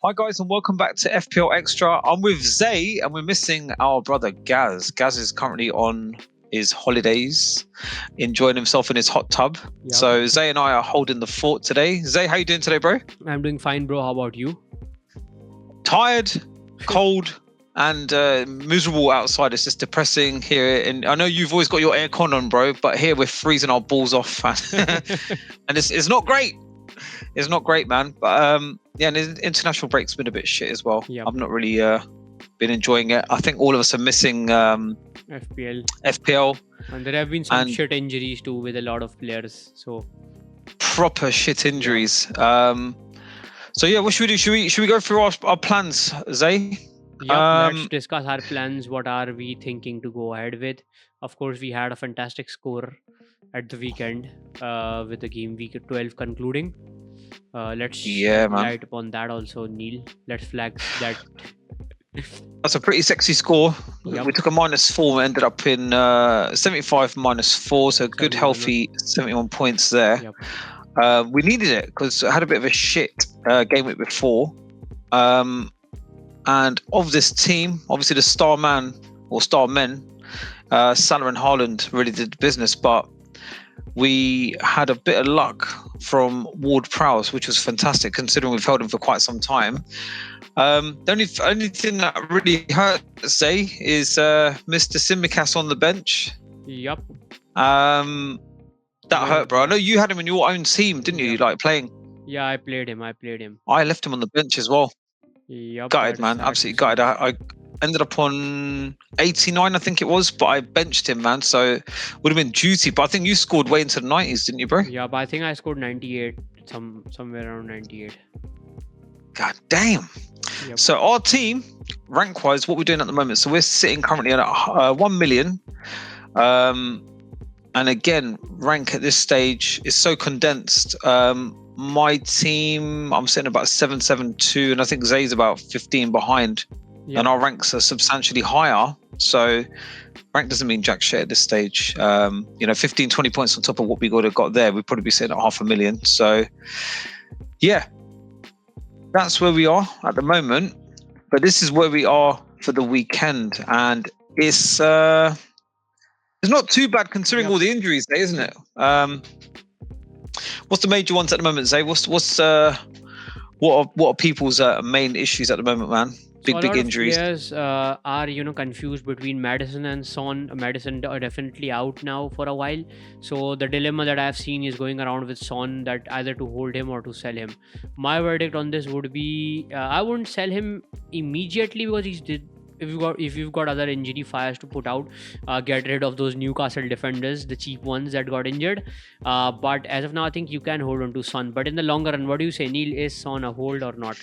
Hi guys, and welcome back to FPL Extra. I'm with Zayy, and we're missing our brother Gaz. Gaz is currently on his holidays, enjoying himself in his hot tub. Yep. So Zayy and I are holding the fort today. Zayy, how you doing today, bro? I'm doing fine, bro. How about you? Tired, cold, and miserable outside. It's just depressing here. And I know you've always got your aircon on, bro, but here we're freezing our balls off, and it's not great. It's not great, man. But yeah, and the international break's been a bit shit as well. Yep. I've not really been enjoying it. I think all of us are missing FPL. And there have been some shit injuries too with a lot of players. So proper shit injuries. So yeah, what should we do? Should we go through our plans, Zayy? Yeah, let's discuss our plans. What are we thinking to go ahead with? Of course, we had a fantastic score at the weekend with the game week 12 concluding. Let's light upon that also, Neil. Let's flag that. That's a pretty sexy score. Yep. We took a -4 and ended up in 75 -4, so good healthy 71 points there. Yep. We needed it because I had a bit of a shit game week before. And of this team, obviously the star man or star men, Salah and Haaland really did the business, but we had a bit of luck from Ward-Prowse, which was fantastic considering we've held him for quite some time. The only thing that really hurt, say, is Mr. Tsimikas on the bench. Yep. That hurt, bro. I know you had him in your own team, didn't you? Like playing. Yeah, I played him. I left him on the bench as well. Yep. Gutted, man. Absolutely gutted. I ended up on 89, I think it was, but I benched him, man. So it would have been duty. But I think you scored way into the 90s, didn't you, bro? Yeah, but I think I scored 98, somewhere around 98. God damn. Yep. So our team, rank-wise, what we're doing at the moment. So we're sitting currently at 1 million. And again, rank at this stage is so condensed. My team, I'm sitting about 772, and I think Zayy's about 15 behind. Yep. And our ranks are substantially higher. So rank doesn't mean jack shit at this stage. 15, 20 points on top of what we would have got there, we'd probably be sitting at 500,000. So yeah, that's where we are at the moment. But this is where we are for the weekend. And it's not too bad considering all the injuries there, isn't it? What's the major ones at the moment, Zayy? What are people's main issues at the moment, man? Big injuries. Players are confused between Maddison and Son. Maddison are definitely out now for a while. So the dilemma that I've seen is going around with Son, that either to hold him or to sell him. My verdict on this would be I wouldn't sell him immediately because if you've got other injury fires to put out, get rid of those Newcastle defenders, the cheap ones that got injured. But as of now, I think you can hold on to Son. But in the longer run, what do you say, Neil? Is Son a hold or not?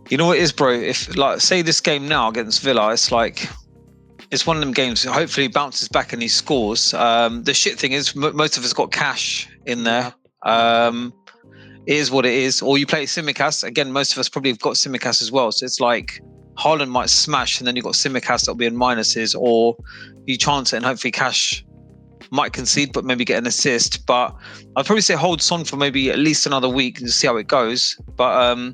You know what it is, bro? If say this game now against Villa, it's one of them games. Hopefully, he bounces back and he scores. The shit thing is, most of us got cash in there. It is what it is. Or you play Tsimikas. Again, most of us probably have got Tsimikas as well. So it's like Haaland might smash, and then you've got Tsimikas that'll be in minuses, or you chance it and hopefully Cash might concede but maybe get an assist. But I'd probably say hold Son for maybe at least another week and see how it goes. But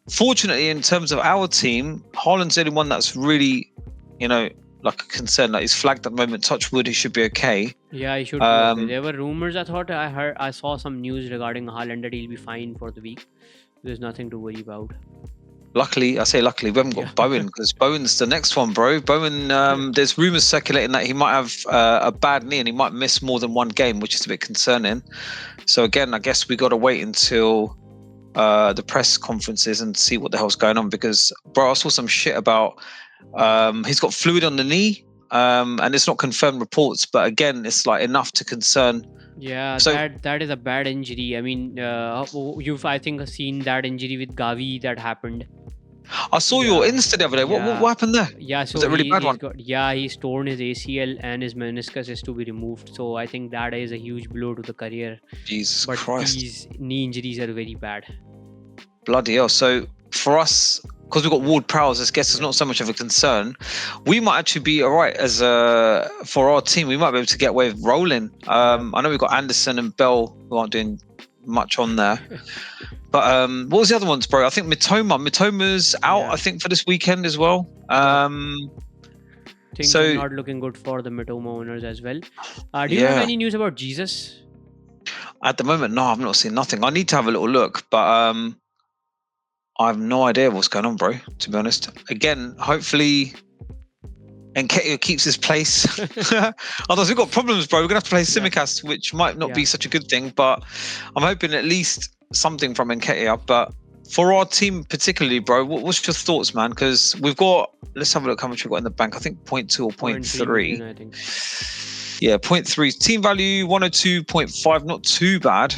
fortunately, in terms of our team, Haaland's the only one that's really, like a concern. Like he's flagged at the moment. Touch wood, he should be okay. Yeah, he should be okay. There were rumors. I saw some news regarding Haaland that he'll be fine for the week. There's nothing to worry about. Luckily, we haven't got Bowen, because Bowen's the next one, bro. Bowen, there's rumours circulating that he might have a bad knee and he might miss more than one game, which is a bit concerning. So again, I guess we got to wait until the press conferences and see what the hell's going on, because, bro, I saw some shit about he's got fluid on the knee, and it's not confirmed reports, but again, it's like enough to concern. Yeah, so that is a bad injury. I mean, you've, I think, seen that injury with Gavi that happened. I saw your Insta the other day. What happened there? Yeah, so was it a really bad one? He's torn his ACL and his meniscus is to be removed. So I think that is a huge blow to the career. Jesus Christ. These knee injuries are very bad. Bloody hell. So for us, because we've got Ward-Prowse, I guess it's not so much of a concern. We might actually be all right for our team. We might be able to get away with rolling. I know we've got Anderson and Bell who aren't doing much on there. But what was the other ones, bro? I think Mitoma's out. Yeah. I think for this weekend as well. Things So- are not looking good for the Mitoma owners as well. Do you have Yeah. any news about Jesus? At the moment, no, I've not seen nothing. I need to have a little look, but I have no idea what's going on, bro. To be honest, again, hopefully, Nketiah keeps his place. Otherwise, we've got problems, bro. We're gonna have to play Simicast, which might not be Yeah. such a good thing. But I'm hoping at least something from Nketiah. But for our team particularly, bro, what's your thoughts, man? Because we've got. Let's have a look how much we've got in the bank. I think 0.2 or 0.3 0.3. million, I think. Yeah, 0.3. Team value 102.5. Not too bad.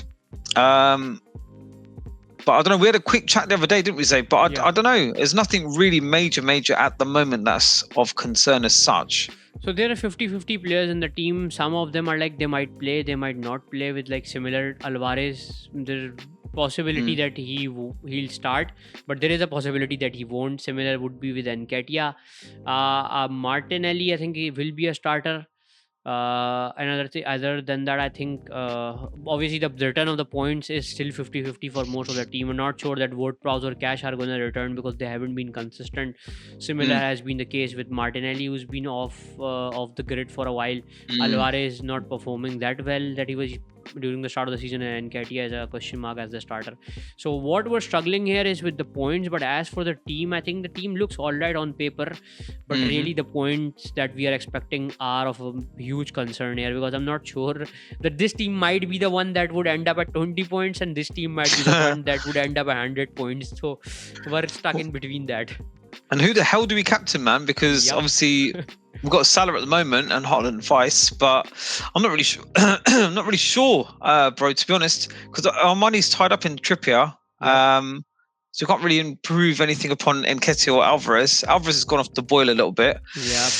But I don't know. We had a quick chat the other day, didn't we, Zayy? But I don't know. There's nothing really major at the moment that's of concern as such. So there are 50-50 players in the team. Some of them are like they might play, they might not play with like similar Alvarez. There's possibility that he'll start, but there is a possibility that he won't. Similar would be with Nketiah. Martinelli, I think he will be a starter. Another thing other than that, I think obviously the return of the points is still 50-50 for most of the team. I'm not sure that WordPress or Cash are going to return because they haven't been consistent. Similar has been the case with Martinelli, who's been off the grid for a while. Alvarez not performing that well that he was during the start of the season, and Nketiah is a question mark as the starter. So what we're struggling here is with the points, but as for the team, I think the team looks all right on paper, but really the points that we are expecting are of a huge concern here, because I'm not sure that this team might be the one that would end up at 20 points and this team might be the one that would end up at 100 points. So we're stuck in between that. And who the hell do we captain, man? Because obviously we've got Salah at the moment and Haaland vice, but I'm not really sure. I'm not really sure, bro. To be honest, because our money's tied up in Trippier, so we can't really improve anything upon Nketiah or Alvarez. Alvarez has gone off the boil a little bit. Yeah,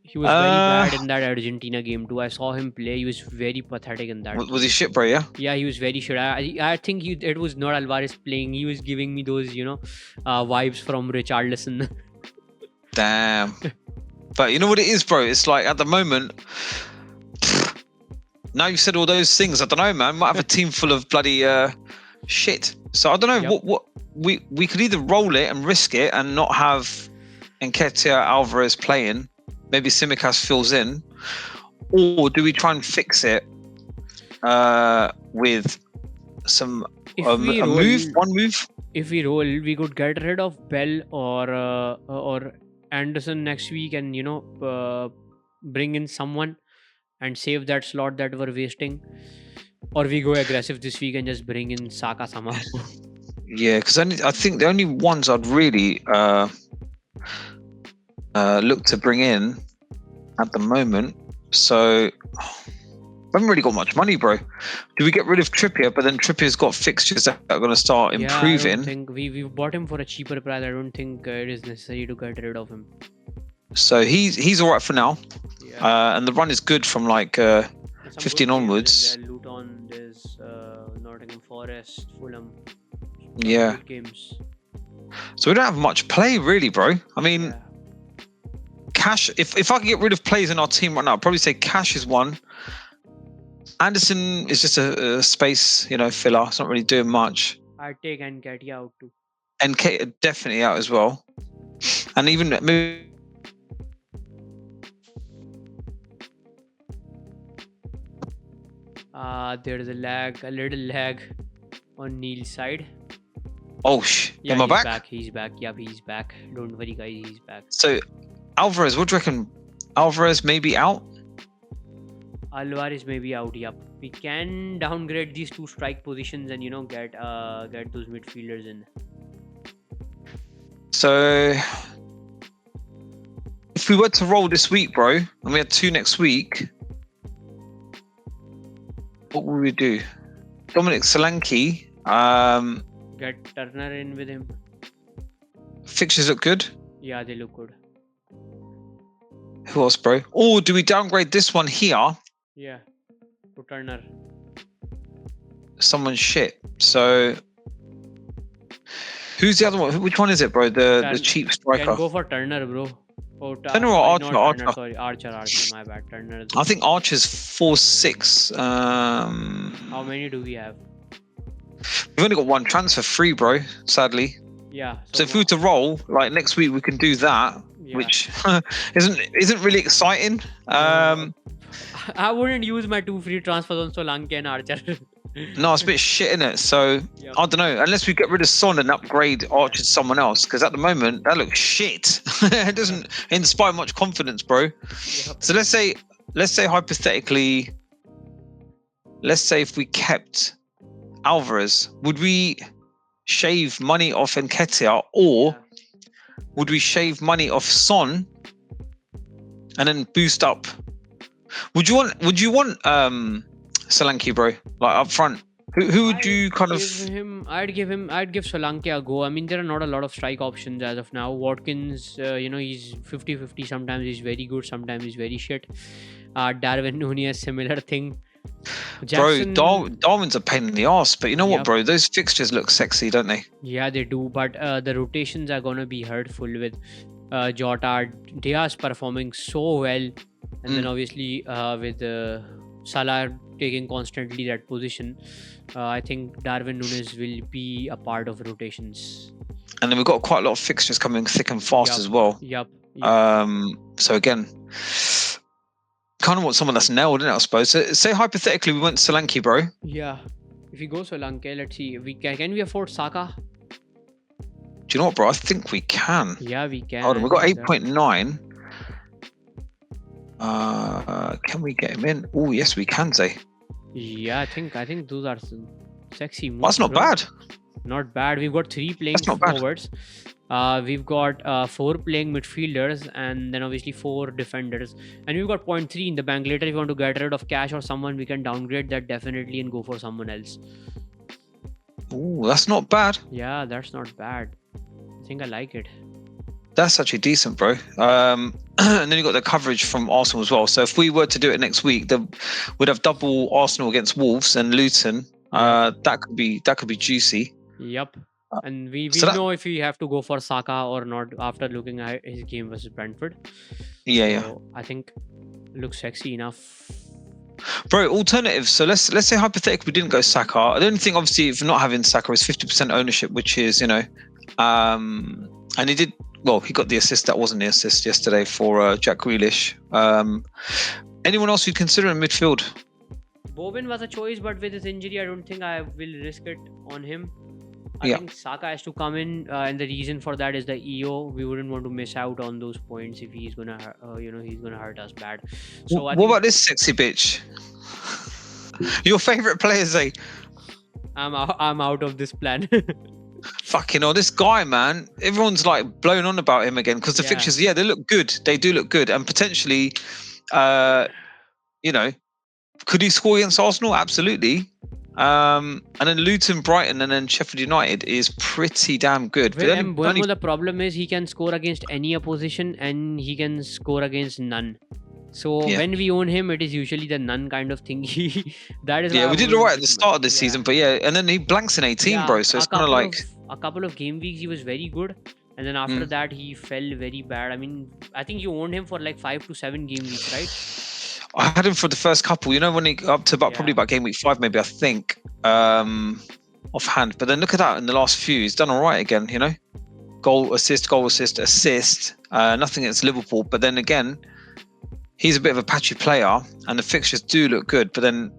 he was very bad in that Argentina game too. I saw him play. He was very pathetic in that. Was he shit, bro? Yeah. Yeah, he was very shit. I think it was not Alvarez playing. He was giving me those, vibes from Richarlison. Damn. But you know what it is, bro? It's like at the moment, now you've said all those things. I don't know, man. Might have a team full of bloody shit. So I don't know what we could either roll it and risk it and not have Nketiah, Alvarez playing. Maybe Simicast fills in, or do we try and fix it with some one move? If we roll, we could get rid of Bell or Anderson next week, and bring in someone and save that slot that we're wasting, or we go aggressive this week and just bring in Saka somehow. Yeah, because I think the only ones I'd really look to bring in at the moment. So we haven't really got much money, bro. Do we get rid of Trippier, but then Trippier's got fixtures that are going to start improving? I don't think we've bought him for a cheaper price. I don't think it is necessary to get rid of him. So he's all right for now. Yeah. And the run is good from like 15 onwards. There's Luton, there's Nottingham Forest, Fulham. Yeah. Games. So we don't have much play really, bro. I mean, Cash, if I can get rid of players in our team right now, I'd probably say Cash is one. Anderson is just a space, filler. It's not really doing much. I'd take Nketiah out too. Nketiah definitely out as well. And even maybe there is a little lag on Neil's side. Oh, am I back? He's back. Yep, he's back. Don't worry, guys, he's back. So, Alvarez, what do you reckon? Alvarez may be out? Alvarez may be out, yep. We can downgrade these two strike positions and, get those midfielders in. So, if we were to roll this week, bro, and we had 2 next week, what would we do? Dominic Solanke. Get Turner in with him. Fixtures look good. Yeah, they look good. Who else, bro? Or do we downgrade this one here? Yeah, to Turner. Someone shit. So, who's the other one? Which one is it, bro? The cheap striker. Can go for Turner, bro. Turner or Archer? Turner, sorry, Archer. My bad. Turner. I think Archer's 4'6". How many do we have? We've only got one transfer free, bro. Sadly. Yeah. So if we were to roll, like next week, we can do that, which isn't really exciting. I wouldn't use my 2 free transfers on Solanke and Archer. No, it's a bit shit, innit? So I don't know. Unless we get rid of Son and upgrade Archer to someone else, because at the moment that looks shit. It doesn't inspire much confidence, bro. So let's say hypothetically, let's say if we kept Alvarez, would we shave money off Nketiah, or would we shave money off Son and then boost up? Would you want Solanke, bro? Like up front, who would you kind of? I'd give Solanke a go. I mean, there are not a lot of strike options as of now. Watkins, he's 50-50. Sometimes he's very good, sometimes he's very shit. Darwin Núñez, similar thing. Jackson, bro, Darwin's a pain in the ass, but you know what, bro? Those fixtures look sexy, don't they? Yeah, they do. But the rotations are gonna be hurtful with Jota. Diaz performing so well, and then obviously with Salah taking constantly that position, I think Darwin Núñez will be a part of rotations. And then we've got quite a lot of fixtures coming thick and fast as well. Yep. So again, kind of want someone that's nailed, I suppose. So say hypothetically we went Solanke, bro. Yeah. If we go Solanke, let's see. Can we afford Saka? Do you know what, bro? I think we can. Yeah, we can. Hold on, we've got 8.9. Can we get him in? Oh, yes, we can, Zay. Yeah, I think those are some sexy moves. That's not bad. Not bad. We've got 3 playing forwards. We've got 4 playing midfielders, and then obviously 4 defenders. And we've got 0.3 in the bank. Later, if you want to get rid of cash or someone, we can downgrade that definitely and go for someone else. Oh, that's not bad. Yeah, that's not bad. I think I like it. That's actually decent, bro. And then you got the coverage from Arsenal as well. So if we were to do it next week, we'd have double Arsenal against Wolves and Luton. That could be juicy. Yep. And we know if we have to go for Saka or not after looking at his game versus Brentford. Yeah. I think it looks sexy enough. Bro, alternatives. So let's say hypothetically we didn't go Saka. The only thing, obviously, if not having Saka is 50% ownership, which is, and he did. Well, he got the assist. That wasn't the assist yesterday for Jack Grealish. Anyone else you'd consider in midfield? Bowen was a choice, but with his injury, I don't think I will risk it on him. I think Saka has to come in, and the reason for that is the EO. We wouldn't want to miss out on those points if he's gonna, he's gonna hurt us bad. So what about this sexy bitch? Your favorite player, Zay? I'm out of this plan. Fucking hell, this guy, man. Everyone's like blown on about him again because the fixtures, they look good. They do look good, and potentially, could he score against Arsenal? Absolutely. And then Luton, Brighton, and then Sheffield United is pretty damn good. The problem is he can score against any opposition and he can score against none. So when we own him, it is usually the none kind of thing. That is we did all right at the start of this season, but and then he blanks in 18, bro. So it's kind of like a couple of game weeks he was very good, and then after that he fell very bad. I mean, I think you owned him for like 5 to 7 game weeks, right? I had him for the first couple, when he up to probably about game week 5, maybe, I think, offhand. But then look at that in the last few, he's done all right again, goal, assist. Nothing against Liverpool, but then again, he's a bit of a patchy player, and the fixtures do look good. But then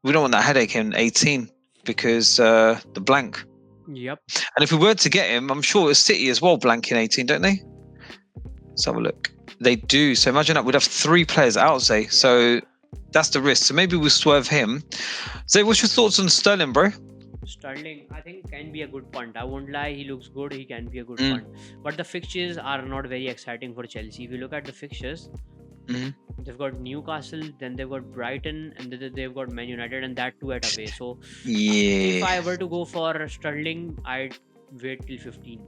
we don't want that headache in 18 because the blank. Yep. And if we were to get him, I'm sure it's City as well blank in 18, don't they? Let's have a look. They do. So imagine that we'd have 3 players out, Zay. So that's the risk. So maybe we'll swerve him. Zay, what's your thoughts on Sterling, bro? Sterling, I think, can be a good punt. I won't lie, he looks good. He can be a good punt. But the fixtures are not very exciting for Chelsea. If you look at the fixtures, they've got Newcastle, then they've got Brighton, and then they've got Man United, and that too at away. So if I were to go for Sterling, I'd wait till 15.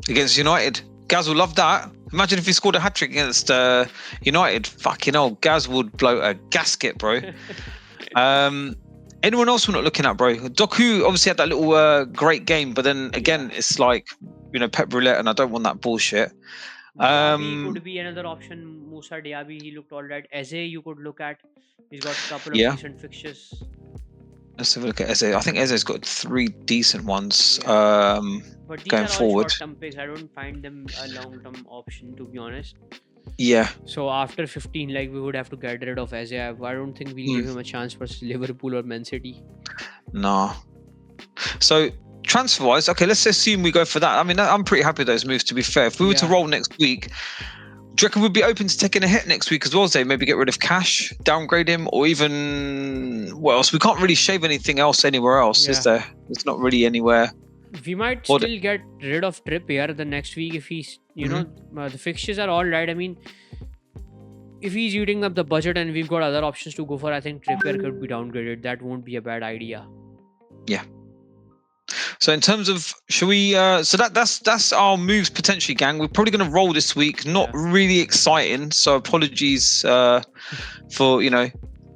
Against United? Gaz will love that. Imagine if he scored a hat-trick against United. Fucking hell, Gaz would blow a gasket, bro. Anyone else we're not looking at, bro? Doku obviously had that little great game, but then again, it's like, pep roulette, and I don't want that bullshit. Diaby could be another option. Musa Diaby, he looked all right. Eze, you could look at. He's got a couple of decent fixtures. Let's have a look at Eze. I think Eze's got 3 decent ones But these going are all forward. short-term picks. I don't find them a long-term option, to be honest. Yeah. So after 15, like, we would have to get rid of Eze. I don't think we'll give him a chance for Liverpool or Man City. Nah. So transfer-wise, okay, let's assume we go for that. I mean, I'm pretty happy with those moves, to be fair. If we were to roll next week, do you reckon we'd be open to taking a hit next week as well, Zay? Maybe get rid of Cash, downgrade him, or even what else? We can't really shave anything else anywhere else, is there? It's not really anywhere. We might still get rid of Trippier the next week if he's, the fixtures are all right. I mean, if he's eating up the budget and we've got other options to go for, I think Trippier could be downgraded. That won't be a bad idea. Yeah. So in terms of, should we? So that's our moves potentially, gang. We're probably going to roll this week. Not really exciting. So apologies for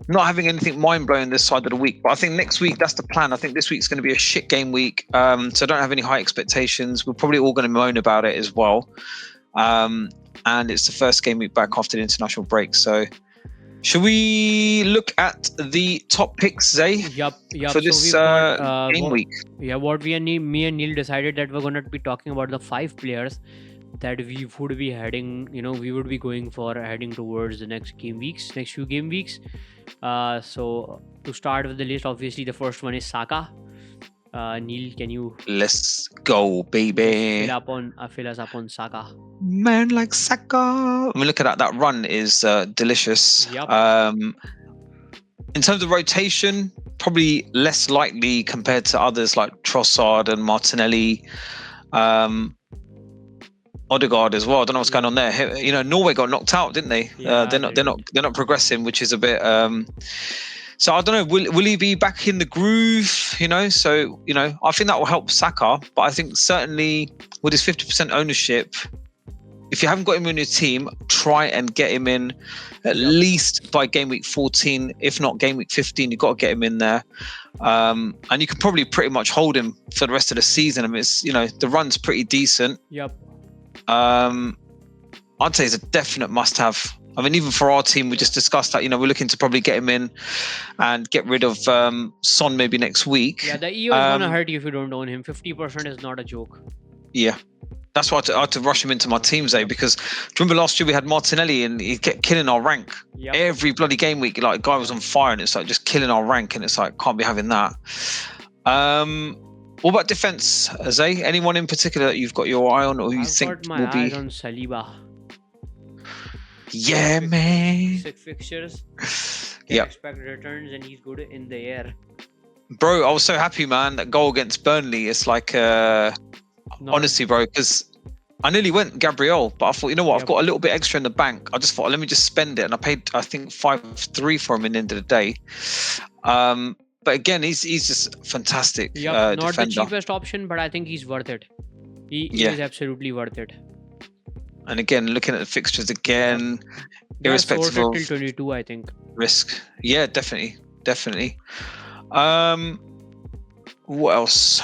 not having anything mind blowing this side of the week. But I think next week that's the plan. I think this week's going to be a shit game week. So don't have any high expectations. We're probably all going to moan about it as well. And it's the first game week back after the international break. So should we look at the top picks, Zay? Yep. For this game week. Yeah, me and Neil decided that we're going to be talking about the 5 players that we would be heading, we would be going for heading towards the next few game weeks. So to start with the list, obviously the first one is Saka. Neil, can you... Let's go, baby. Fill us up on Saka. Man like Saka. I mean, look at that. That run is delicious. Yep. In terms of rotation, probably less likely compared to others like Trossard and Martinelli. Odegaard as well. I don't know what's going on there. Norway got knocked out, didn't they? They're not progressing, which is a bit. So I don't know. Will he be back in the groove? So I think that will help Saka. But I think certainly with his 50% ownership, if you haven't got him in your team, try and get him in at least by game week 14, if not game week 15. You've got to get him in there, and you can probably pretty much hold him for the rest of the season. I mean, it's the run's pretty decent. Yep. I'd say it's a definite must-have. I mean, even for our team, we just discussed that. We're looking to probably get him in and get rid of Son maybe next week. Yeah, the EO is gonna hurt you if you don't own him. 50% is not a joke. Yeah, that's why I had to rush him into my team, Zay, because do you remember last year we had Martinelli and he kept killing our rank. Yep. Every bloody game week, like, guy was on fire and it's like just killing our rank, and it's like, can't be having that. What about defense, Zay? Anyone in particular that you've got your eye on, or you think got my eyes on Saliba? Yeah, man. 6 fixtures. Yeah. Expect returns, and he's good in the air. Bro, I was so happy, man. That goal against Burnley. It's like, honestly, bro, because I nearly went Gabriel, but I thought, I've got a little bit extra in the bank. I just thought, let me just spend it, and I paid, I think, 5-3 for him in the end of the day. But again, he's just fantastic. Not defender. The cheapest option, but I think he's worth it. He is absolutely worth it. And again, looking at the fixtures again, irrespective of till 22, I think. Risk. Yeah, definitely. What else?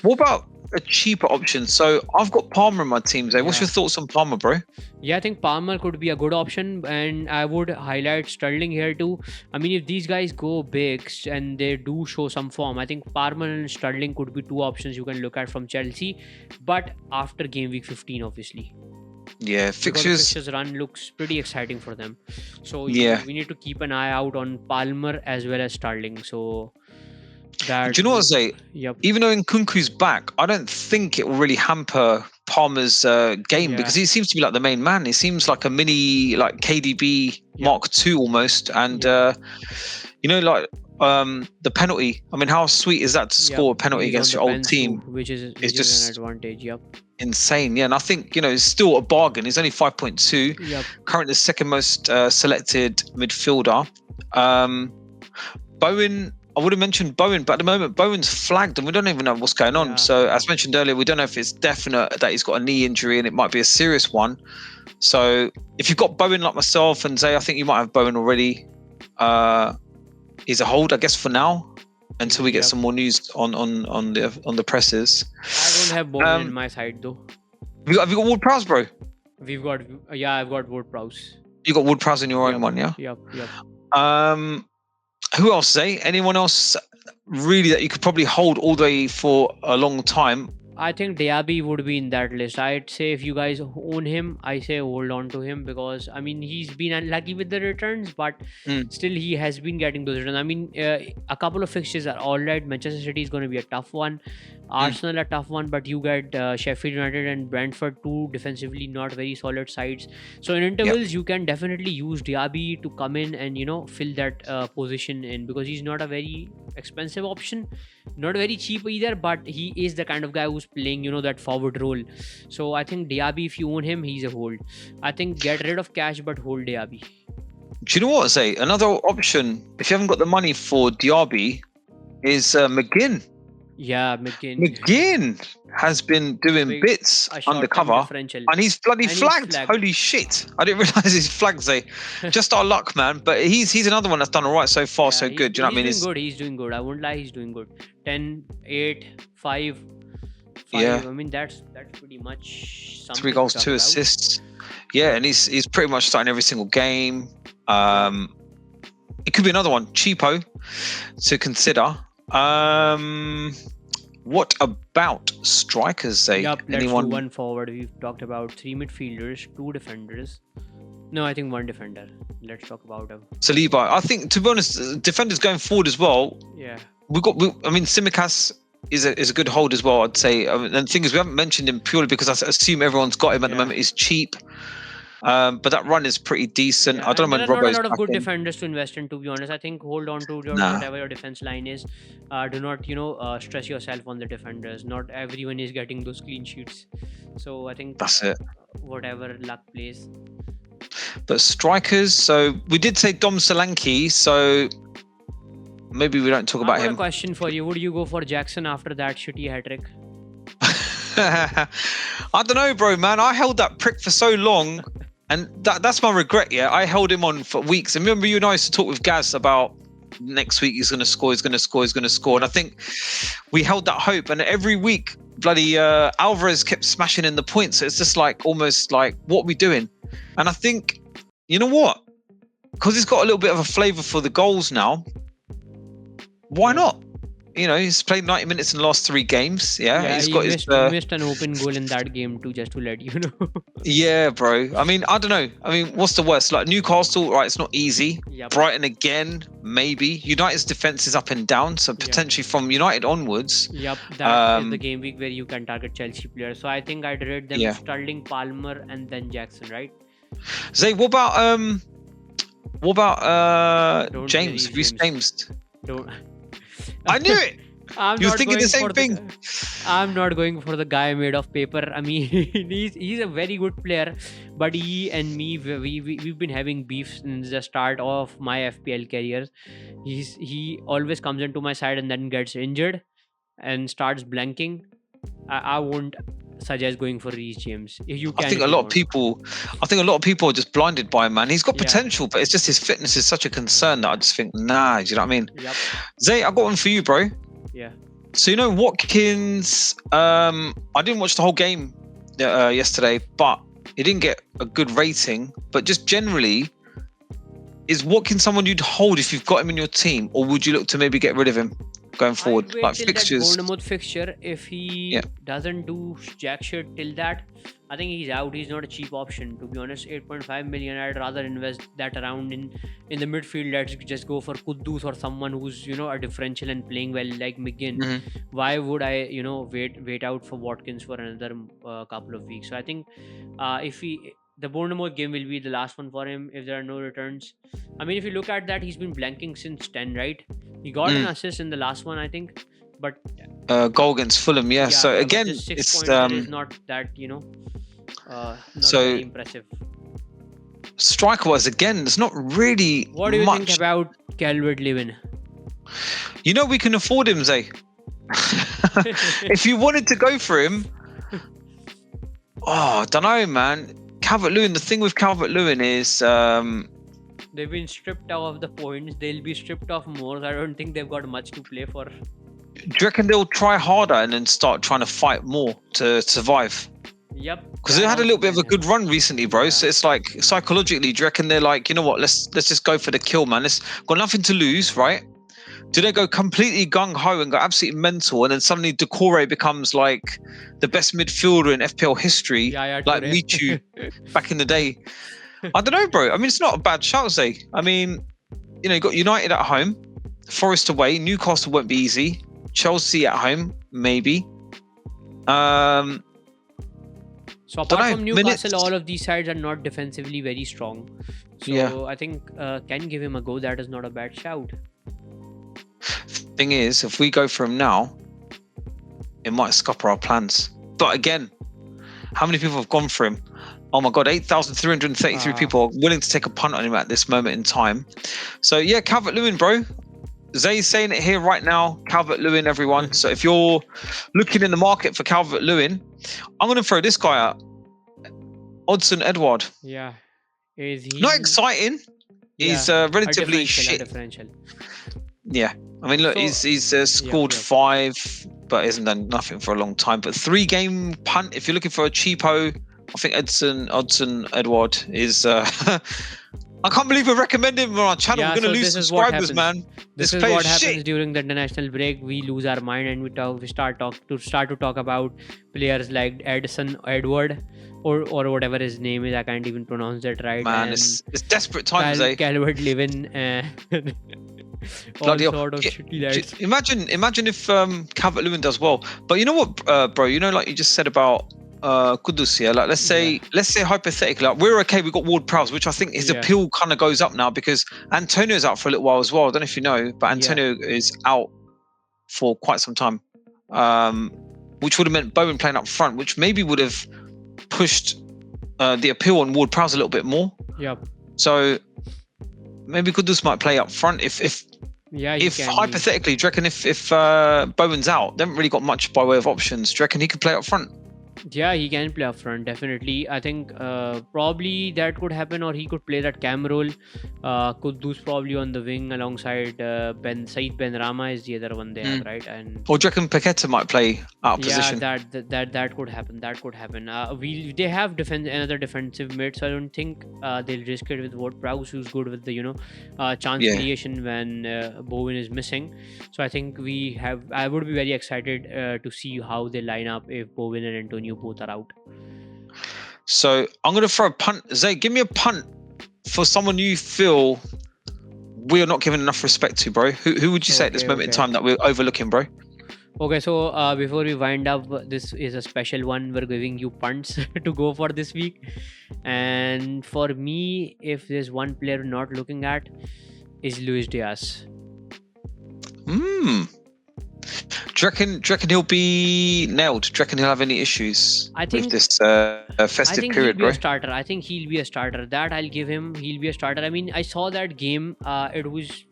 What about a cheaper option? So I've got Palmer in my team, Zay. What's your thoughts on Palmer, bro? Yeah, I think Palmer could be a good option, and I would highlight Sterling here too. I mean, if these guys go big and they do show some form, I think Palmer and Sterling could be 2 options you can look at from Chelsea, but after game week 15, obviously. Yeah, fixtures run looks pretty exciting for them. So we need to keep an eye out on Palmer as well as Sterling. So that. Do you know what, Zay? Yep. Even though Nkunku's back, I don't think it will really hamper Palmer's game, because he seems to be like the main man. He seems like a mini like KDB Mark II almost, and the penalty. I mean, how sweet is that to score a penalty against your old team? Which is just an advantage. Yep. Insane, yeah. And I think it's still a bargain. He's only 5.2. Yep. Currently the second most selected midfielder. Bowen, I would have mentioned Bowen, but at the moment Bowen's flagged and we don't even know what's going on. So as mentioned earlier, we don't know if it's definite that he's got a knee injury and it might be a serious one. So if you've got Bowen like myself and Zay, I think you might have Bowen already. He's a hold, I guess, for now, until we get some more news on the presses. I don't have Bowen in my side though. Have you got Ward-Prowse, bro? I've got Ward-Prowse. You got Ward-Prowse in your own one, yeah? Yep. Who else, Zay? Anyone else really that you could probably hold all the way for a long time? I think Diaby would be in that list. I'd say if you guys own him, I say hold on to him, because I mean he's been unlucky with the returns, but Mm, still he has been getting those returns. I mean, a couple of fixtures are all right. Manchester City is going to be a tough one. mm, Arsenal a tough one, but you get Sheffield United and Brentford, two defensively not very solid sides. So in yep. intervals, you can definitely use Diaby to come in and fill that position in, because he's not a very expensive option, not very cheap either, but he is the kind of guy who's playing that forward role. So I think Diaby, if you own him, he's a hold. I think get rid of cash but hold Diaby. Do you know what, Zay? Another option, if you haven't got the money for Diaby, is McGinn. Yeah, McGinn. McGinn has been doing Big- bits a short-term undercover, differential. and he's bloody And he's flagged. flagged. Holy shit! I didn't realize he's flagged, Zay. Just our luck, man. But he's another one that's done all right so far, so he's- good. Do you know what I mean? He's doing good. He's doing good. I won't lie. He's doing good. 10, 8, 5. Yeah. I mean that's pretty much something. 3 to goals, talk 2 about. assists. Yeah, and he's pretty much starting every single game. It could be another one, cheapo, to consider. What about strikers, Zay? Yup, let's Anyone? do one forward. We've talked about 3 midfielders, 2 defenders. No, I think 1 defender. Let's talk about him. Saliba. I think, to be honest, defenders going forward as well. Yeah. I mean, Tsimikas is a good hold as well, I'd say. I mean, and the thing is, we haven't mentioned him purely because I assume everyone's got him at the Yeah. moment. He's cheap, but that run is pretty decent. Yeah, I don't know and when there are not Robbo's a lot of back good in. defenders to invest in, to be honest. I think hold on to Nah. whatever your defense line is. Do not, stress yourself on the defenders. Not everyone is getting those clean sheets. So I think That's it. whatever luck plays. But strikers, so we did say Dom Solanke, so maybe we don't talk I've about got a him. question for you. Would you go for Jackson after that shitty hat trick? I don't know, bro, man. I held that prick for so long, and that's my regret. Yeah, I held him on for weeks. And remember, you and I used to talk with Gaz about next week he's going to score, he's going to score, he's going to score. And I think we held that hope. And every week, bloody Alvarez kept smashing in the points. So it's just like almost like, what are we doing? And I think, you know what? Because he's got a little bit of a flavour for the goals now. Why not? He's played 90 minutes in the last 3 games. Yeah, he's he got missed, his. he missed an open goal in that game too, just to let you know. Yeah, bro. I mean, I don't know. I mean, what's the worst? Like Newcastle, right? It's not easy. Yep. Brighton again, maybe. United's defense is up and down, so potentially from United onwards. Yep, that is the game week where you can target Chelsea players. So I think I'd rate them Yeah. Sterling, Palmer, and then Jackson, right? Zay, what about Don't James? say Reece James. James. Don't. I knew it. I'm You were not thinking the going same for thing. I'm not going for the guy made of paper. I mean, he's a very good player, but he and me, we've been having beef since the start of my FPL career. He always comes into my side and then gets injured and starts blanking. I won't suggest going for Reece James. If you can, I think if a you lot of want. people are just blinded by him, man. He's got Yeah. potential, but it's just his fitness is such a concern that I just think, nah. Do you know what I mean? Yep. Zay, I got one for you, bro. Yeah. So Watkins, I didn't watch the whole game yesterday, but he didn't get a good rating. But just generally, is Watkins someone you'd hold if you've got him in your team, or would you look to maybe get rid of him going forward? I'd wait Like till fixtures. that Bournemouth fixture. If he doesn't do jack shit till that, I think he's out. He's not a cheap option, to be honest. 8.5 million. I'd rather invest that around in the midfield. Let's just go for Kudus or someone who's a differential and playing well, like McGinn. Mhm. Why would I wait out for Watkins for another couple of weeks? So I think the Bournemouth game will be the last one for him if there are no returns. I mean, if you look at that, he's been blanking since 10, right? He got an assist in the last one, I think, but Goal against Fulham, yeah. So but again, just 6 it's pointer is not that not So- very impressive. striker-wise again. There's not really What do you much. think about Calvert-Lewin? We can afford him, Zay. If you wanted to go for him, I don't know, man. Calvert-Lewin. The thing with Calvert-Lewin is, They've been stripped out of the points. They'll be stripped of more. I don't think they've got much to play for. do you reckon they'll try harder and then start trying to fight more to survive? Yep, Because they had a little bit of a good run recently, bro. So it's like psychologically, do you reckon they're like, you know what? Let's just go for the kill, man. Let's got nothing to lose, right? Do they go completely gung ho and go absolutely mental, and then suddenly Decore becomes like the best midfielder in FPL history, like Michu back in the day? I don't know, bro. I mean, it's not a bad shout, Zay. I mean, you know, you got United at home, Forest away, Newcastle won't be easy, Chelsea at home, maybe. So apart from Newcastle, all of these sides are not defensively very strong. So I think can give him a go. That is not a bad shout. Thing is, if we go for him now, it might scupper our plans. But again, how many people have gone for him? Oh my God, 8,333 people are willing to take a punt on him at this moment in time. So yeah, Calvert-Lewin, bro. Zay's saying it here right now. Calvert-Lewin, everyone. So if you're looking in the market for Calvert-Lewin, I'm going to throw this guy out. Odson Edward. Yeah. Is he... Not exciting. He's relatively shit. Yeah. I mean, look, so, he's scored 5, but hasn't done nothing for a long time. But 3-game punt, if you're looking for a cheapo, I think Odson Edward is... I can't believe we're recommending him on our channel. We're going to lose subscribers, man. This is what happens during the international break. We lose our mind and we start to talk about players like Edson Edward or whatever his name is. I can't even pronounce that right. Man, it's desperate times, Calvert-Lewin. All sort of shitty lads. Imagine if Calvert-Lewin does well. But you know what, bro? You know, like you just said about Kudus, yeah. Like let's say hypothetically, like we're okay. We got Ward-Prowse, which I think his appeal kind of goes up now because Antonio's out for a little while as well. I don't know if you know, but Antonio is out for quite some time, which would have meant Bowen playing up front, which maybe would have pushed the appeal on Ward-Prowse a little bit more. Yep. So maybe Kudus might play up front if hypothetically, do you reckon if Bowen's out, they haven't really got much by way of options. Do you reckon he could play up front? Yeah, he can play up front, definitely. I think probably that could happen, or he could play that cam role. Kudus probably on the wing alongside Said Benrahma is the other one there, right? And or do you reckon Paqueta might play out of position? That could happen. That could happen. They have another defensive mid, so I don't think they'll risk it with Ward-Prowse, who's good with the chance creation when Bowen is missing. So I think I would be very excited to see how they line up if Bowen and Antonio both are out. So I'm going to throw a punt. Zay, give me a punt for someone you feel we are not giving enough respect to, bro. Who would you say at this moment in time that we're overlooking, bro? Okay, so before we wind up, this is a special one. We're giving you punts to go for this week. And for me, if there's one player not looking at, is Luis Diaz. Do you reckon he'll be nailed? Do you reckon he'll have any issues with this festive period, bro? I think he'll be a starter. That I'll give him. He'll be a starter. I mean, I saw that game. It was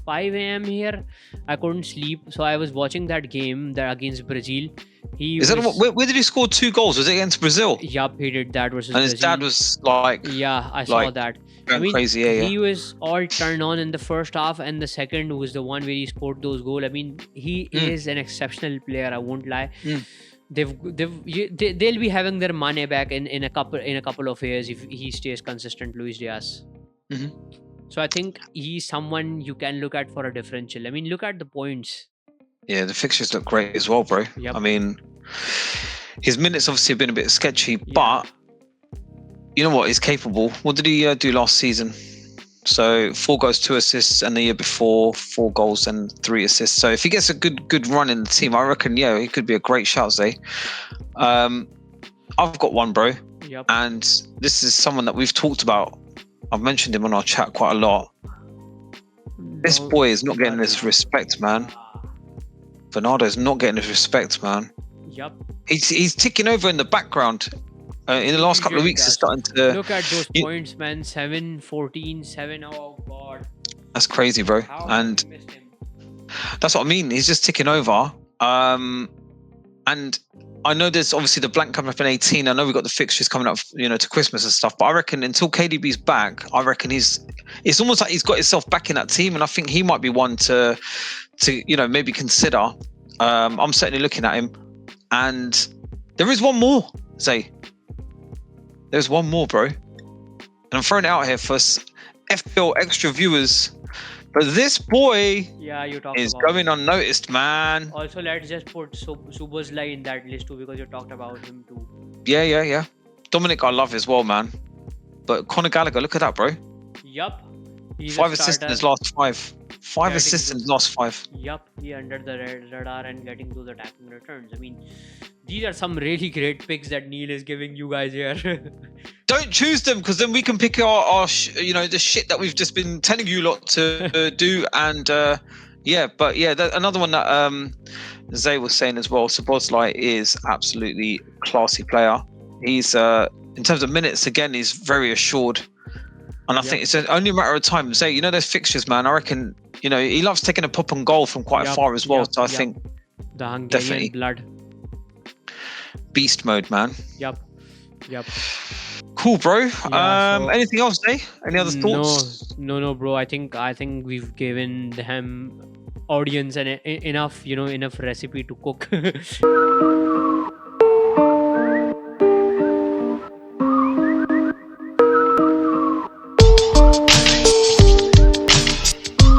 5 a.m. here. I couldn't sleep, so I was watching that game against Brazil. Where did he score 2 goals? Was it against Brazil? Yup, he did that versus Brazil. And his dad was like... Yeah, I saw that. I mean, crazy, he was all turned on in the first half, and the second was the one where he scored those goals. I mean, he is an exceptional player. I won't lie. They'll be having their money back in a couple of years if he stays consistent, Luis Diaz. So I think he's someone you can look at for a differential. I mean, look at the points. Yeah, the fixtures look great as well, bro. Yep. I mean, his minutes obviously have been a bit sketchy, but you know what? He's capable. What did he do last season? So 4 goals, 2 assists, and the year before 4 goals and 3 assists. So if he gets a good run in the team, I reckon he could be a great shout, Zay. I've got one, bro. Yep. And this is someone that we've talked about. I've mentioned him on our chat quite a lot. This boy is not getting his respect, man. Bernardo's not getting his respect, man. Yep. He's ticking over in the background. In the last couple of weeks, he's starting to... Look at those points, man. 7, 14, 7. Oh, God. That's crazy, bro. And that's what I mean. He's just ticking over. And I know there's obviously the blank coming up in 18. I know we've got the fixtures coming up, to Christmas and stuff. But I reckon until KDB's back, I reckon it's almost like he's got himself back in that team. And I think he might be one to maybe consider. I'm certainly looking at him. And there is one more, Zay. There's one more, bro. And I'm throwing it out here for FPL extra viewers. But this boy is going unnoticed, man. Also, let's just put Suboslai in that list too, because you talked about him too. Yeah. Dominic, I love as well, man. But Conor Gallagher, look at that, bro. Yup. 5 assists in his last 5. 5 assists in his last 5. Yup, he under the radar and getting those attacking returns. I mean, these are some really great picks that Neil is giving you guys here. Don't choose them, because then we can pick our the shit that we've just been telling you lot to do. And another one that Zayy was saying as well. Szoboszlai is absolutely classy player. He's in terms of minutes, again, he's very assured. And I think it's only a matter of time. Zayy, those fixtures, man. I reckon, he loves taking a pop on goal from quite far as well. So I think the Hungarian definitely blood. Beast mode, man. Yup. Cool, bro. Anything else, Zayy? Any other thoughts? No, bro. I think we've given them audience and enough recipe to cook.